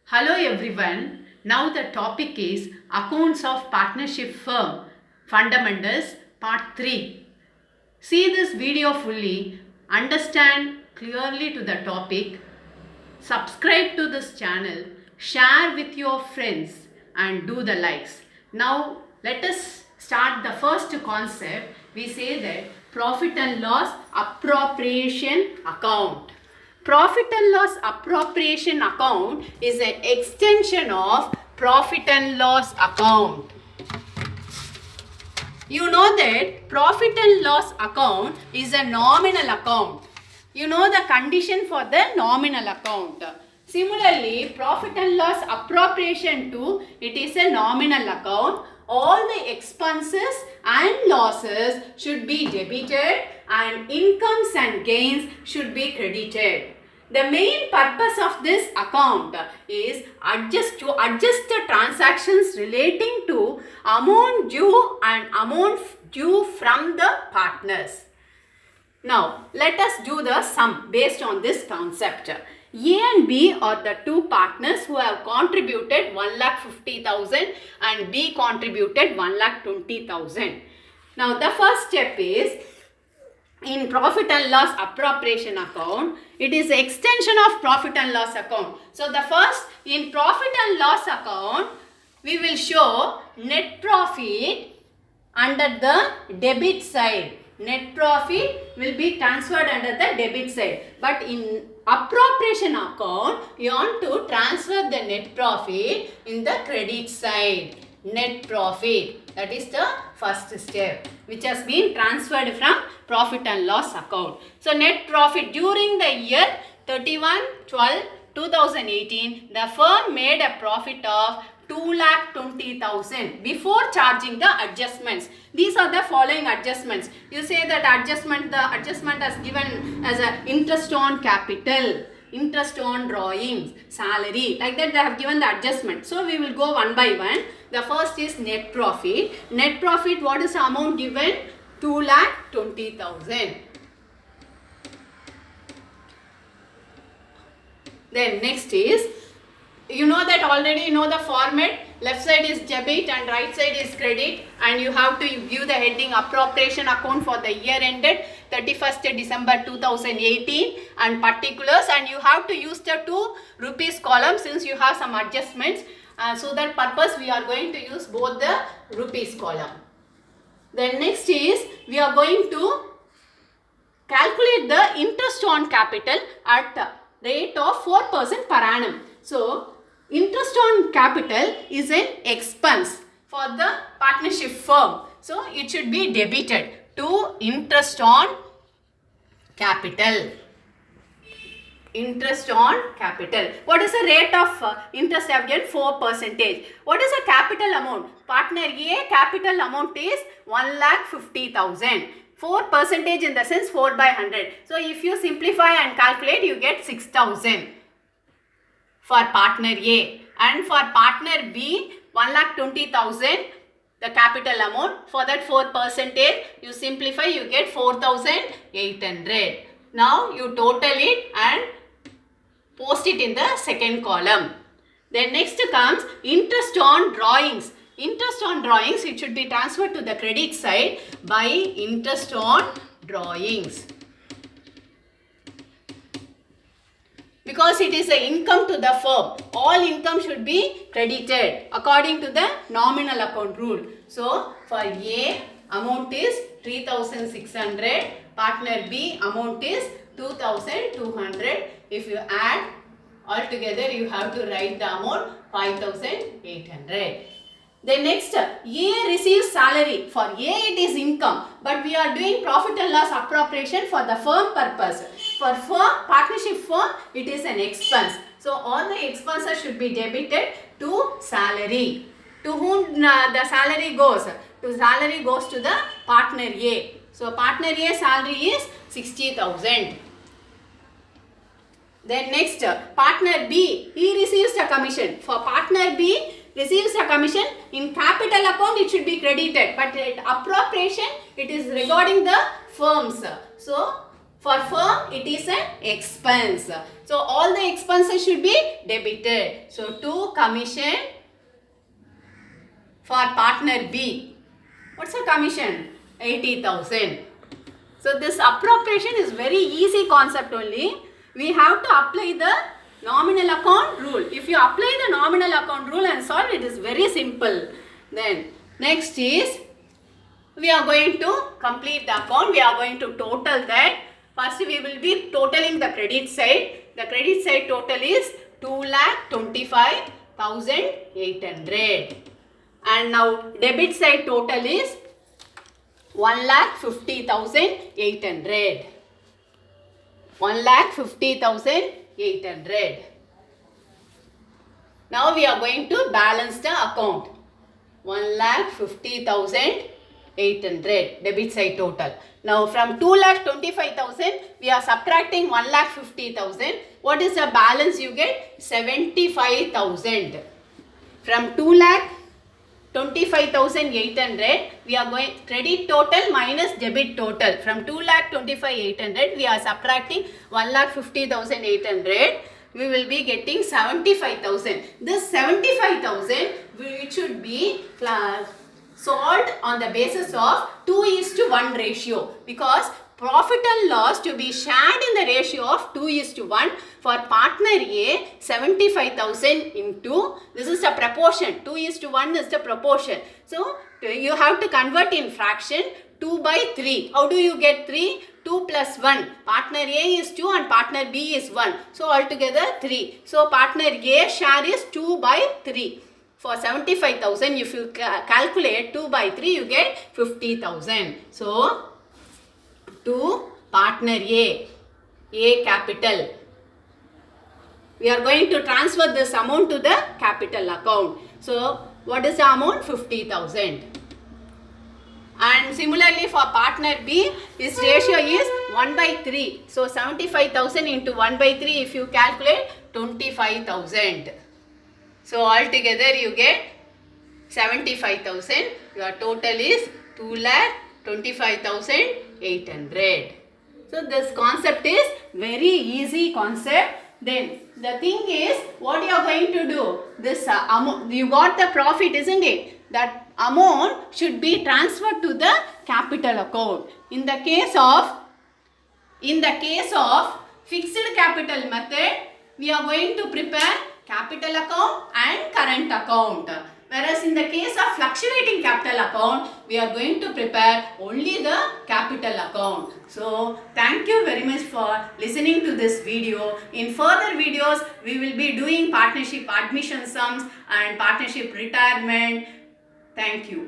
Hello everyone. Now the topic is Accounts of Partnership Firm Fundamentals Part 3. See this video fully, understand clearly to the topic, subscribe to this channel, share with your friends and do the likes. Now let us start the first concept. We say that profit and loss appropriation account. Profit and loss appropriation account is an extension of profit and loss account. You know that profit and loss account is a nominal account. You know the condition for the nominal account. Similarly, profit and loss appropriation too, it is a nominal account. All the expenses and losses should be debited and incomes and gains should be credited. The main purpose of this account is to adjust the transactions relating to amount due and amount due from the partners. Now, let us do the sum based on this concept. A and B are the two partners who have contributed 1,50,000 and B contributed 1,20,000. Now, the first step is in profit and loss appropriation account, it is extension of profit and loss account. So, the first in profit and loss account, we will show net profit under the debit side. Net profit will be transferred under the debit side. But in appropriation account, you want to transfer the net profit in the credit side. Net profit, that is the first step which has been transferred from profit and loss account. So net profit during the year 31/12/2018, the firm made a profit of 2,20,000 before charging the adjustments. These are the following adjustments. You say that the adjustment has given as a interest on capital, interest on drawings, salary, like that they have given the adjustment. So we will go one by one. The first is net profit. Net profit, what is the amount given? 2,20,000. Then next is, you know that already, you know the format. Left side is debit and right side is credit, and you have to give the heading appropriation account for the year ended 31st December 2018 and particulars, and you have to use the 2 rupees column since you have some adjustments. So that purpose we are going to use both the rupees column. Then next is, we are going to calculate the interest on capital at the rate of 4% per annum. So interest on capital is an expense for the partnership firm. So it should be debited to interest on capital. Interest on capital. What is the rate of interest I have given? 4%. What is the capital amount? Partner A capital amount is 1,50,000. 4% in the sense 4 by 100. So if you simplify and calculate, you get 6,000 for partner A, and for partner B 1,20,000 the capital amount. For that 4% you simplify, you get 4,800. Now you total it and post it in the second column. Then next comes interest on drawings. Interest on drawings, it should be transferred to the credit side by interest on drawings, because it is an income to the firm. All income should be credited according to the nominal account rule. So for A, amount is 3,600. Partner B, amount is 2,200. If you add all together, you have to write the amount 5,800. Then next, A receives salary. For A it is income, but we are doing profit and loss appropriation for the firm purpose. For firm, partnership firm, it is an expense. So all the expenses should be debited to salary. To whom the salary goes? To salary goes to the partner A. So partner A salary is 60,000. Then next, partner B, he receives the commission. For partner B, receives a commission in capital account, it should be credited, but at appropriation, it is regarding the firms. So For firm, it is an expense. So all the expenses should be debited. So 2 commission for partner B. What's the commission? 80,000. So this appropriation is very easy concept only. We have to apply the nominal account rule. If you apply the nominal account rule and solve, it is very simple. Then next is, we are going to complete the account. We are going to total that. First we will be totaling the credit side. The credit side total is 2,25,800. And now debit side total is 1,50,800. 1,50,800. Now we are going to balance the account. 1,50,800 debit side total. Now from 2,25,000 we are subtracting 1,50,000. What is the balance you get? 75,000. From 2,25,800 we are going credit total minus debit total. From 2,25,800 we are subtracting 1,50,800. We will be getting 75,000. This 75,000 it should be solved on the basis of 2:1 ratio, because profit and loss to be shared in the ratio of 2:1. For partner A, 75,000 into, this is a proportion, 2:1 is the proportion. So you have to convert in fraction, 2/3. How do you get 3? 2 plus 1. Partner A is 2 and partner B is 1. So altogether 3. So partner A share is 2/3. For 75,000, if you calculate 2/3, you get 50,000. So to partner A capital, we are going to transfer this amount to the capital account. So what is the amount? 50,000. And similarly for partner B, its ratio is 1/3. So 75,000 into 1/3, if you calculate, 25,000. So altogether you get 75,000. Your total is 2,25,800. So this concept is very easy concept. Then the thing is, what you are going to do? This amount, you got the profit, isn't it? That amount should be transferred to the capital account. In the case of fixed capital method, we are going to prepare capital account and current account. Whereas in the case of fluctuating capital account, we are going to prepare only the capital account. So thank you very much for listening to this video. In further videos, we will be doing partnership admission sums and partnership retirement. Thank you.